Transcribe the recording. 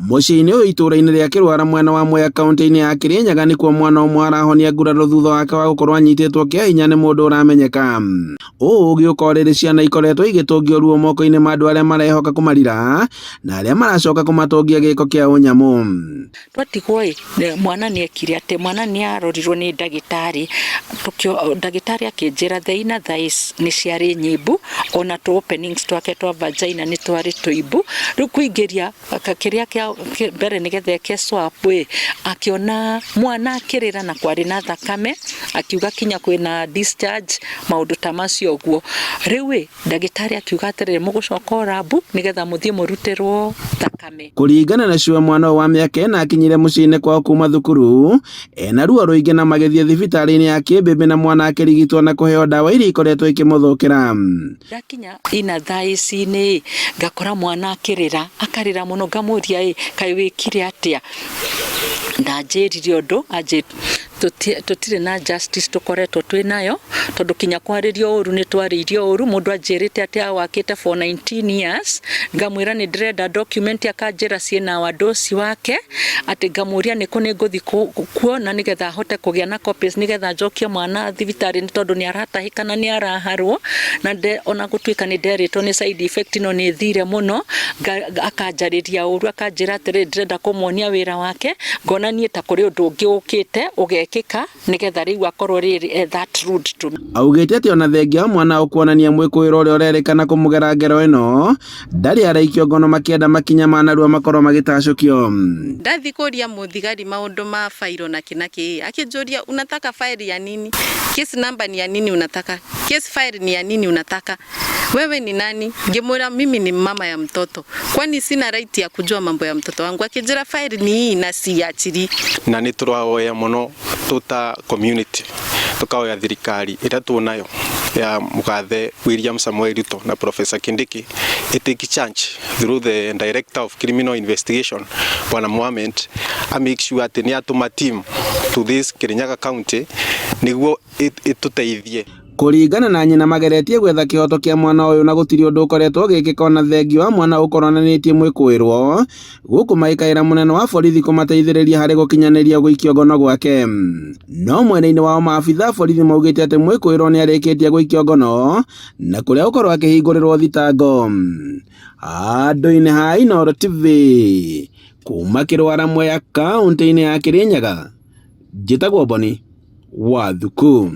Muciĩ-inĩ ũyũ itũũra-inĩ rĩa Kĩrwara mwena wa Mwea kaunti-inĩ ya Kirinyaga nĩkuo mwana ũmwe arahonia nguraro thutha wake wa gũkorwo anyitĩtwo kĩa hinya nĩ mũndũ ũramenyeka. Ũũ ũgĩũka o rĩrĩ ciana ikoretwo igĩtũngio ruo moko-inĩ ma andũ arĩa marehoka kũmarira na arĩa maracoka kũmatongia gĩko kĩa ũnyamũ. Twatigwo mwana nĩekire atĩ mwana nĩarorirwo nĩ ndagĩtarĩ, ndagĩtarĩ akĩnjĩra the inner thighs nĩ ciarĩ nyimbu, ona tũ openings twake twa vagina nĩ twarĩ tũimbu. Rĩu kũingĩria kĩrĩa kĩa mbere nĩgetha eke swap akiona mwana akĩrĩra na kwarĩ na thakame, akiuga kinya kwĩna discharge, maũndũ ta macio ũguo. Rĩu ndagĩtarĩ akiuga atĩrĩrĩ mũgũcoka rabu nĩgetha mũthiĩ mũrutĩrwo thakame. Kũringana na ciugo mwana wa mĩaka ĩna akinyire mũciĩ-inĩ kwao kuma thukuru ena ruo rũingĩ na magĩthiĩ thibitarĩ-inĩ ya Kĩmbĩmbĩ na mwana akĩrigitwo na kũheo ndawa iria ikoretwo ikĩmũthũkĩra. Ndakinya ina thighs-inĩ ngakora mwana akĩrĩra, akarĩra mũno, ngamũria kaĩ wĩkire atĩa? Ndanjĩrire ũndũ tũtirĩ na justice tũkoretwo twĩnayo, tondũ kinya kwarĩrio ũru nĩ twarĩirio ũru. Mũndũ anjĩrĩte atĩ wakĩte for 19 years, ngamwĩra nĩ ndĩrenda document, akanjĩra ciĩna wadosi wake, atĩ ngamũria nĩkũ nĩngũthi kuona nĩgetha ahote kũgĩa na copies nĩgetha njokie mwana thibitarĩ, nĩ tondũ nĩ aratahĩka na nĩ araharwo, na ona gũtuĩka nĩ nderĩtwo nĩ side effect ĩno nĩ thire mũno. Akanjarĩria ũru, akanjĩra atĩrĩ ndĩrenda kũmuonia wĩra wake, ngona niĩ ta kũrĩ ũndũ ũngĩ ũkĩte ũgekĩka nĩgetha rĩu akorwo that rude to me. Augĩte atĩ ona thengia mwana ũkuonania mwĩkũĩrwo ũrĩa ũrerĩkana kũmũgera ngero ĩno ndarĩ araikio ngono makĩenda makinya manarua makorwo magĩtacũkio. Ndathi kũria mũthigari maũndũ ma failo na kinaki, akĩnjũria unataka file ya nini, case number ni ya nini unataka, case file ni ya nini unataka, wewe ni nani? Ngimwĩra mimi ni mama ya mtoto, kwani sina right ya kujua mambo ya mtoto wangu? Akĩnjĩra file ni hii na siachiri. Na nĩ tũrahoya mũno tuta community tukahoya thirikari ĩrĩa tuonayo ya mũgathe William Samoei Ruto na Professor Kindiki take charge through the Director of Criminal Investigation Bwana Mohamed, make sure atĩ nĩ atũma team to this Kirinyaga County nĩguo ĩtũteithie. Kũringana na nyina mageretie gwetha kĩhoto kĩa mwana ũyũ na gũtirĩ ũndũ ũkoretwo ũgĩkĩka ona thengia wa mwana ũkoronanĩtie mwĩkũĩrwo, gũkũ magĩkaĩra mũnene wa borithi kũmateithĩrĩria harĩ gũkinyanĩria gũikio ngono gwake. No mwena-inĩ wao maabitha borithi maugĩte atĩ mwĩkũĩrwo nĩ arĩkĩtie gũikio ngono na kũrĩa gũkorwo akĩhingũrĩrwo thitango. Handũ-inĩ ha Inooro TV kuma Kĩrwara Mwea kaunti-inĩ ya Kirinyaga, njĩtagwo Boni Wathuku.